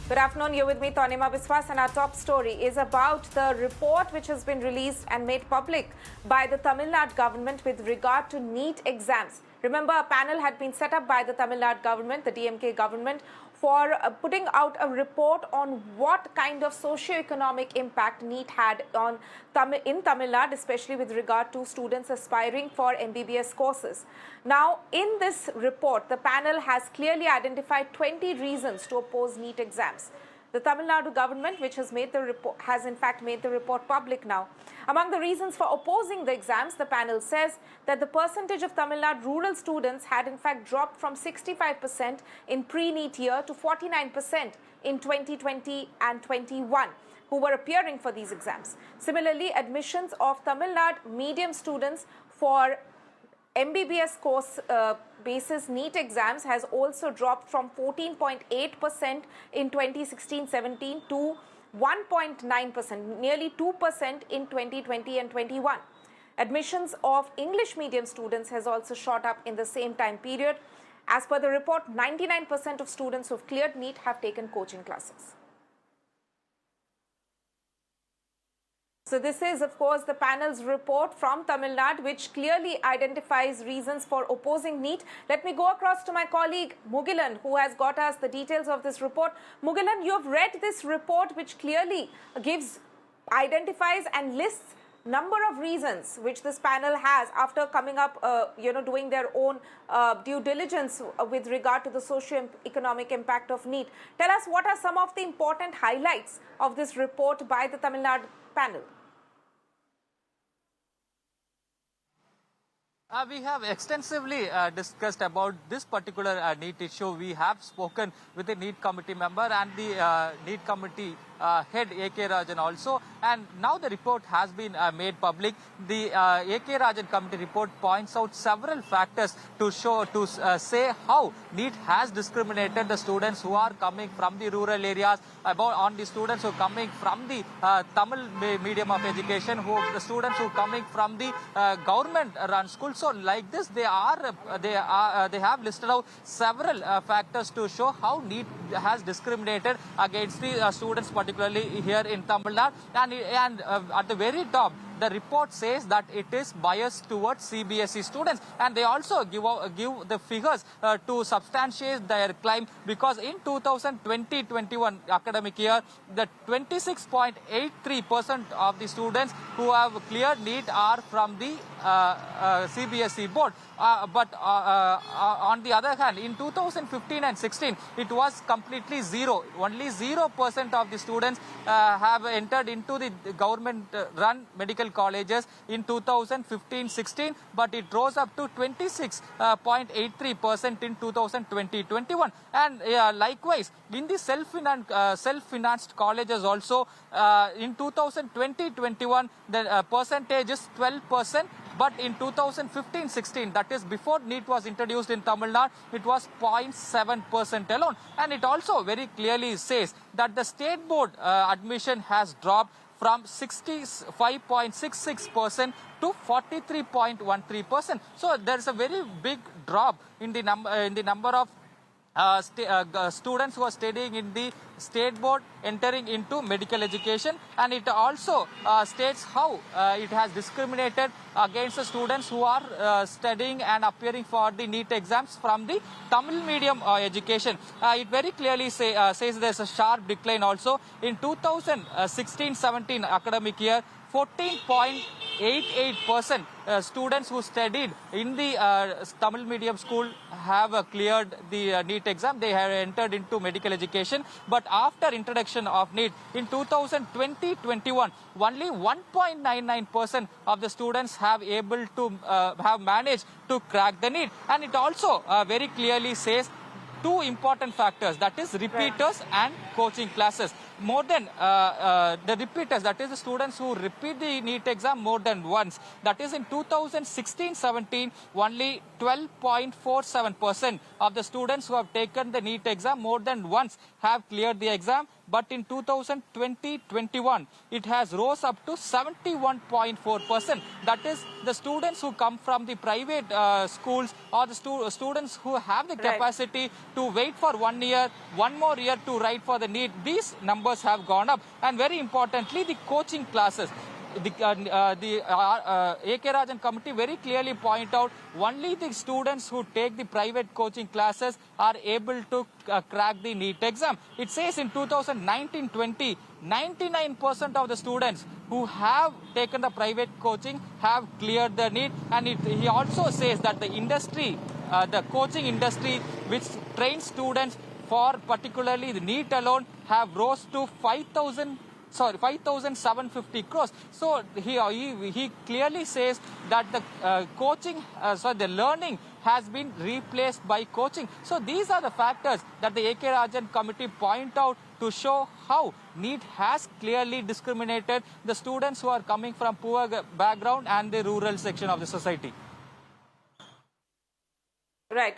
Good afternoon, you're with me, Tanima Biswas, and our top story is about the report which has been released and made public by the Tamil Nadu government with regard to NEET exams. Remember, a panel had been set up by the Tamil Nadu government, the DMK government, for putting out a report on what kind of socio-economic impact NEET had in Tamil Nadu, especially with regard to students aspiring for MBBS courses. Now, in this report, the panel has clearly identified 20 reasons to oppose NEET exams. The Tamil Nadu government, which has made the report, has in fact made the report public now. Among the reasons for opposing the exams, the panel says that the percentage of Tamil Nadu rural students had in fact dropped from 65% in pre-NEET year to 49% in 2020 and 21 who were appearing for these exams. Similarly, admissions of Tamil Nadu medium students for MBBS course basis NEET exams has also dropped from 14.8% in 2016-17 to 1.9%, nearly 2% in 2020 and 21. Admissions of English medium students has also shot up in the same time period. As per the report, 99% of students who have cleared NEET have taken coaching classes. So this is, of course, the panel's report from Tamil Nadu, which clearly identifies reasons for opposing NEET. Let me go across to my colleague Mugilan, who has got us the details of this report. Mugilan, you have read this report, which clearly identifies and lists number of reasons which this panel has after coming up, doing their own due diligence with regard to the socio-economic impact of NEET. Tell us, what are some of the important highlights of this report by the Tamil Nadu panel? We have extensively discussed about this particular NEET issue. We have spoken with the NEET committee member and the NEET committee head A.K. Rajan also, and now the report has been made public. The A.K. Rajan committee report points out several factors to say how NEET has discriminated the students who are coming from the rural areas, on the students who are coming from the Tamil medium of education, the students who are coming from the government-run schools. So, like this, they have listed out several factors to show how NEET has discriminated against the students, particularly here in Tamil Nadu. And at the very top, the report says that it is biased towards CBSE students, and they also give the figures to substantiate their claim, because in 2020-21 academic year, the 26.83% of the students who have cleared NEET are from the CBSE board. But on the other hand, in 2015 and 16, it was completely zero. Only 0% of the students have entered into the government-run medical colleges in 2015-16, but it rose up to 26.83% in 2020-21. And likewise, in the self-financed colleges also, in 2020-21, the percentage is 12%. But in 2015-16, that is before NEET was introduced in Tamil Nadu, it was 0.7% alone. And it also very clearly says that the state board admission has dropped from 65.66% to 43.13%. So there's a very big drop in the number of students who are studying in the state board entering into medical education, and it also states how it has discriminated against the students who are studying and appearing for the NEET exams from the Tamil medium education. It very clearly says there's a sharp decline also. In 2016-17 academic year, 14.88% students who studied in the Tamil medium school have cleared the NEET exam. They have entered into medical education. But after introduction of NEET in 2020-21, only 1.99% of the students have managed to crack the NEET. And it also very clearly says two important factors, that is repeaters and coaching classes. more than the repeaters, that is the students who repeat the NEET exam more than once. That is in 2016-17, only 12.47% of the students who have taken the NEET exam more than once have cleared the exam. But in 2020-21, it has rose up to 71.4%. That is the students who come from the private schools or the students who have the capacity to wait for 1 year, one more year to write for the NEET. These numbers have gone up. And very importantly, the coaching classes. The A.K. Rajan committee very clearly point out only the students who take the private coaching classes are able to crack the NEET exam. It says in 2019-20, 99% of the students who have taken the private coaching have cleared the NEET. And he also says that the industry, the coaching industry, which trains students for particularly the NEET alone, have rose to 5,750 crores. So he clearly says that the the learning has been replaced by coaching. So these are the factors that the A.K. Rajan committee point out to show how NEET has clearly discriminated the students who are coming from poor background and the rural section of the society. Right.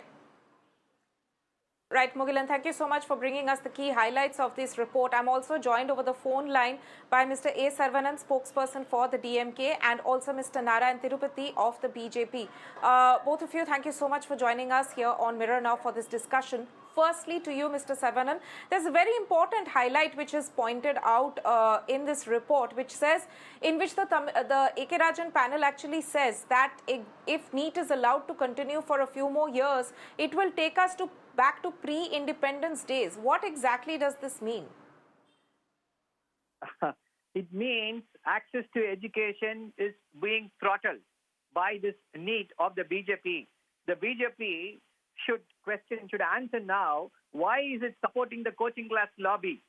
Right, Mugilan, thank you so much for bringing us the key highlights of this report. I'm also joined over the phone line by Mr. A. Saravanan, spokesperson for the DMK, and also Mr. Narayan Tirupati of the BJP. Both of you, thank you so much for joining us here on Mirror Now for this discussion. Firstly, to you, Mr. Saravanan, there's a very important highlight which is pointed out in this report, which says, in which the A.K. Rajan panel actually says that if NEET is allowed to continue for a few more years, it will take us back to pre-independence days. What exactly does this mean? It means access to education is being throttled by this NEET of the BJP. The BJP should answer now, why is it supporting the coaching class lobby?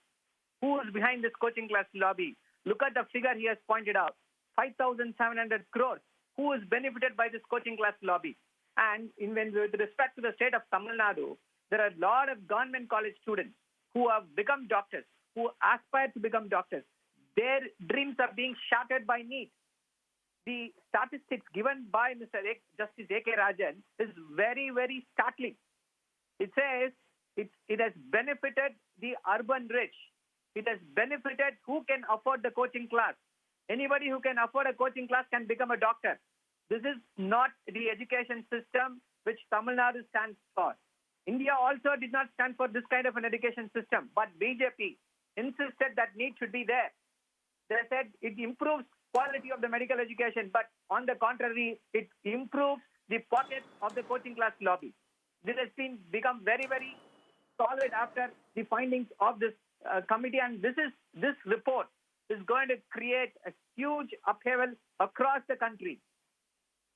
Who is behind this coaching class lobby? Look at the figure he has pointed out, 5,700 crores. Who is benefited by this coaching class lobby? And with respect to the state of Tamil Nadu, there are a lot of government college students who have become doctors, who aspire to become doctors. Their dreams are being shattered by NEET. The statistics given by Mr. Justice A.K. Rajan is very, very startling. It says it has benefited the urban rich. It has benefited who can afford the coaching class. Anybody who can afford a coaching class can become a doctor. This is not the education system which Tamil Nadu stands for. India also did not stand for this kind of an education system, but BJP insisted that NEET should be there. They said it improves quality of the medical education, but on the contrary, it improves the pockets of the coaching class lobby. This has become very, very solid after the findings of this committee, and this report is going to create a huge upheaval across the country.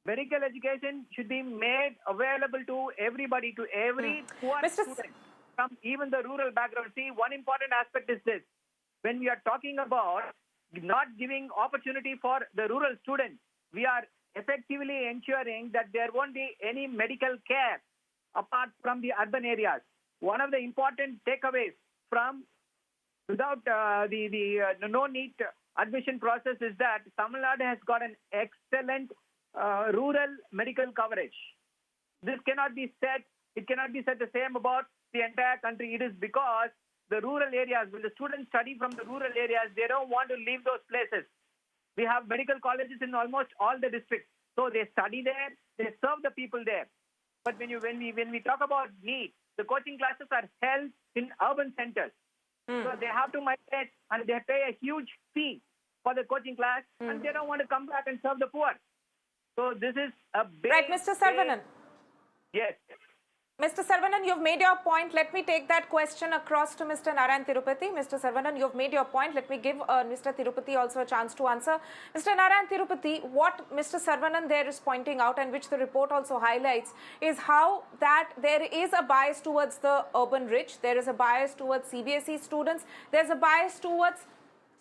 Medical education should be made available to everybody, to every poor student from even the rural background. See, one important aspect is this. When we are talking about not giving opportunity for the rural students, we are effectively ensuring that there won't be any medical care apart from the urban areas. One of the important takeaways from without no NEET admission process is that Tamil Nadu has got an excellent rural medical coverage. This cannot be said. It cannot be said the same about the entire country. It is because the rural areas, when the students study from the rural areas, they don't want to leave those places. We have medical colleges in almost all the districts. So they study there, they serve the people there. But when we talk about NEET, the coaching classes are held in urban centers. So they have to migrate and they pay a huge fee for the coaching class, and they don't want to come back and serve the poor. So this is a big... Right, Mr. Saravanan. Yes. Mr. Saravanan, you've made your point. Let me take that question across to Mr. Narayan Tirupati. Mr. Saravanan, you've made your point. Let me give Mr. Tirupati also a chance to answer. Mr. Narayan Tirupati, what Mr. Saravanan there is pointing out, and which the report also highlights, is how that there is a bias towards the urban rich. There is a bias towards CBSE students. There's a bias towards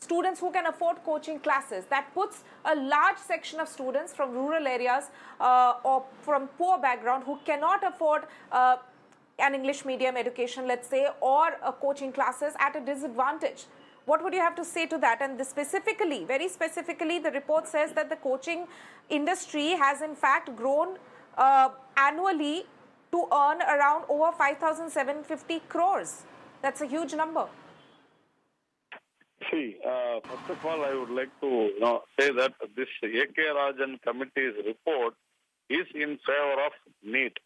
students who can afford coaching classes. That puts a large section of students from rural areas or from poor background who cannot afford an English medium education, let's say, or coaching classes at a disadvantage. What would you have to say to that? And specifically, very specifically, the report says that the coaching industry has in fact grown annually to earn around over 5,750 crores. That's a huge number. See, first of all, I would like to say that this A.K. Rajan committee's report is in favor of NEET.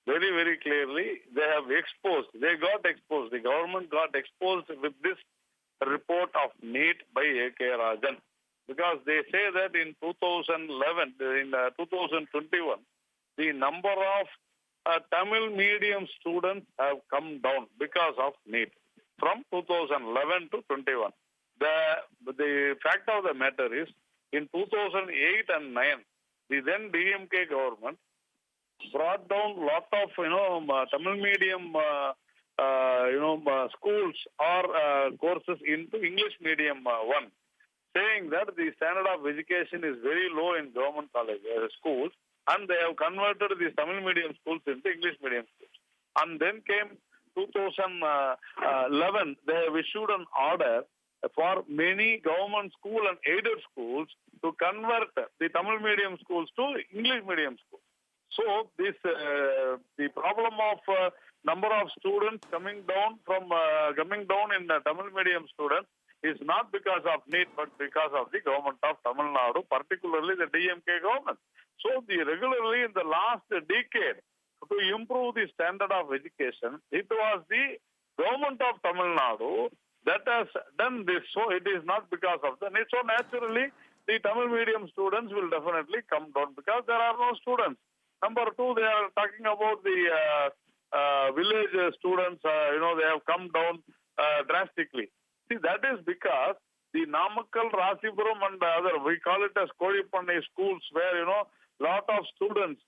Very, very clearly, they have exposed, the government got exposed with this report of NEET by A.K. Rajan. Because they say that in 2011, in 2021, the number of Tamil medium students have come down because of NEET from 2011 to 21. The fact of the matter is, in 2008 and 9, the then DMK government brought down lot of Tamil medium schools or courses into English medium one, saying that the standard of education is very low in government college schools, and they have converted these Tamil medium schools into English medium schools. And then came 2011, they have issued an order for many government school and aided schools to convert the Tamil medium schools to English medium schools. So this the problem of number of students coming down in Tamil medium students is not because of NEET, but because of the government of Tamil Nadu, particularly the DMK government. So regularly in the last decade, to improve the standard of education, it was the government of Tamil Nadu that has done this. So it is not because of the NEET. So naturally, the Tamil medium students will definitely come down because there are no students. Number two, they are talking about the village students, they have come down drastically. See, that is because the Namakkal, Rasipuram and other, we call it as Kodipanni schools, where, lot of students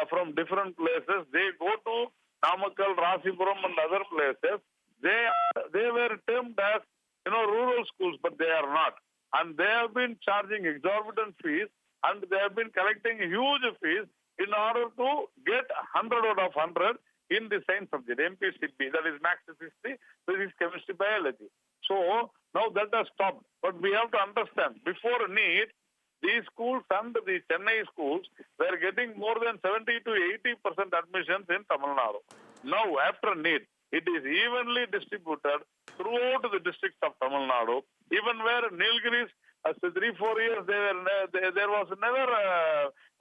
from different places, they go to Namakkal, Rasipuram and other places. They were termed as, rural schools, but they are not. And they have been charging exorbitant fees, and they have been collecting huge fees in order to get 100 out of 100 in the science subject, MPCB, that is Maths, History, Physics, Chemistry, Biology. So now that has stopped. But we have to understand, before NEET, these schools and the Chennai schools were getting more than 70 to 80% admissions in Tamil Nadu. Now, after NEET, it is evenly distributed throughout the districts of Tamil Nadu. Even where Nilgiris, after 3-4 years, there was never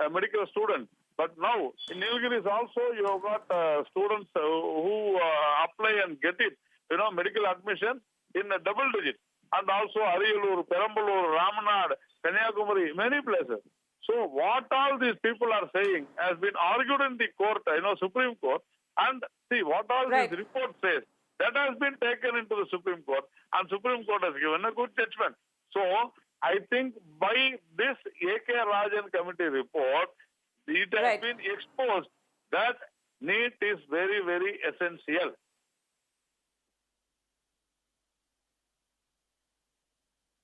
a medical student. But now, in Nilgiris also, you have got students who apply and get it, medical admission in a double digit. And also Ariyalur, Perambalur, Ramanad, Kanyakumari, many places. So what all these people are saying has been argued in the court, Supreme Court. And see, what all this report says, that has been taken into the Supreme Court. And Supreme Court has given a good judgment. So I think by this A.K. Rajan committee report, it has been exposed that NEET is very, very essential.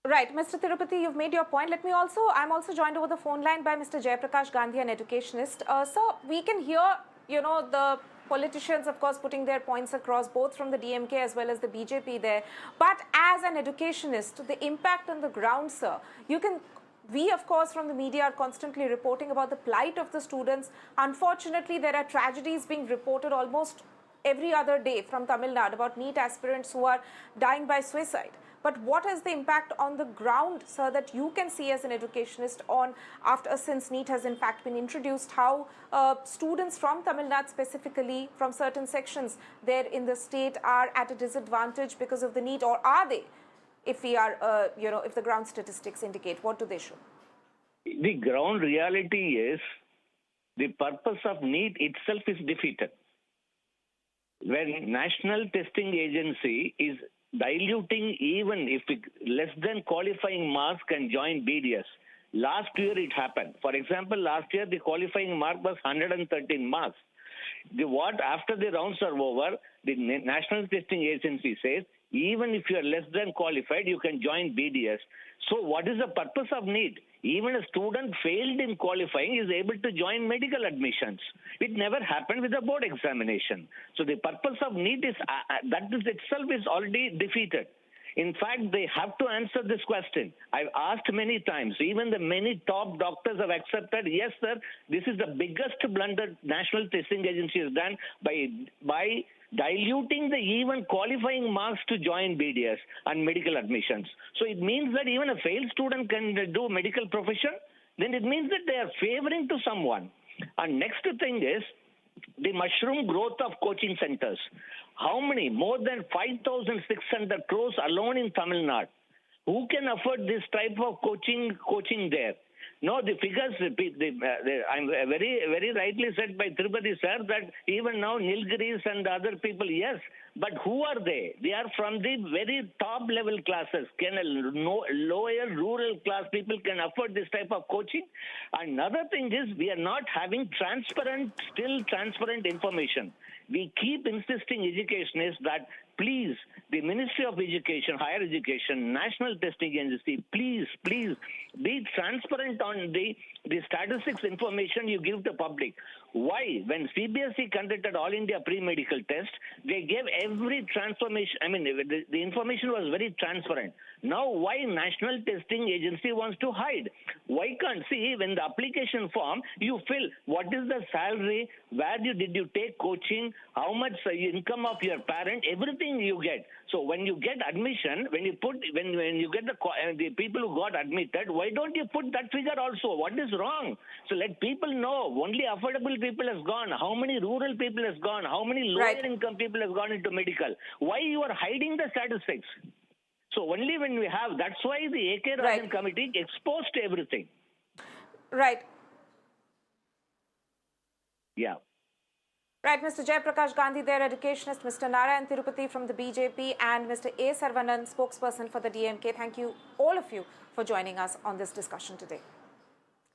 Right, Mr. Tirupati, you've made your point. I'm also joined over the phone line by Mr. Jayaprakash Gandhi, an educationist. So we can hear, the politicians, of course, putting their points across, both from the DMK as well as the BJP there. But as an educationist, the impact on the ground, sir, we, of course, from the media are constantly reporting about the plight of the students. Unfortunately, there are tragedies being reported almost every other day from Tamil Nadu about NEET aspirants who are dying by suicide. But what is the impact on the ground, sir, that you can see as an educationist since NEET has in fact been introduced, how students from Tamil Nadu specifically, from certain sections there in the state, are at a disadvantage because of the NEET, or are they? If we are, if the ground statistics indicate, what do they show? The ground reality is the purpose of NEET itself is defeated. When National Testing Agency is diluting, even if less than qualifying marks can join BDS. Last year it happened. For example, last year the qualifying mark was 113 marks. After the rounds are over, the National Testing Agency says, even if you are less than qualified, you can join BDS. So what is the purpose of NEET? Even a student failed in qualifying is able to join medical admissions. It never happened with the board examination. So the purpose of NEET is, that is itself is already defeated. In fact, they have to answer this question. I've asked many times. Even the many top doctors have accepted, yes, sir, this is the biggest blunder National Testing Agency has done by diluting the even qualifying marks to join BDS and medical admissions. So it means that even a failed student can do medical profession. Then it means that they are favoring to someone. And next thing is the mushroom growth of coaching centers. How many? More than 5,600 crores alone in Tamil Nadu. Who can afford this type of coaching there? No, the figures, I'm very rightly said by Tripati sir that even now Nilgiris and other people, yes, but who are they? They are from the very top level classes. Can lower rural class people can afford this type of coaching? Another thing is we are not having transparent information. We keep insisting educationists that please, the Ministry of Education, Higher Education, National Testing Agency, please be transparent on the statistics information you give to public. Why? When CBSE conducted All India Pre-Medical Test, they gave every transformation. I mean, the information was very transparent. Now, why National Testing Agency wants to hide? Why can't see when the application form you fill what is the salary, where did you take coaching, how much income of your parent, everything you get. So when you get admission, when you get the people who got admitted, why don't you put that figure also? What is wrong? So let people know only affordable people has gone, how many rural people has gone, how many lower income people has gone into medical. Why you are hiding the statistics? So only when we have, that's why the A.K. Rajan committee exposed everything. Right. Yeah. Right, Mr. Jaiprakash Gandhi, their educationist, Mr. Narayan Tirupati from the BJP, and Mr. A. Saravanan, spokesperson for the DMK. Thank you, all of you, for joining us on this discussion today.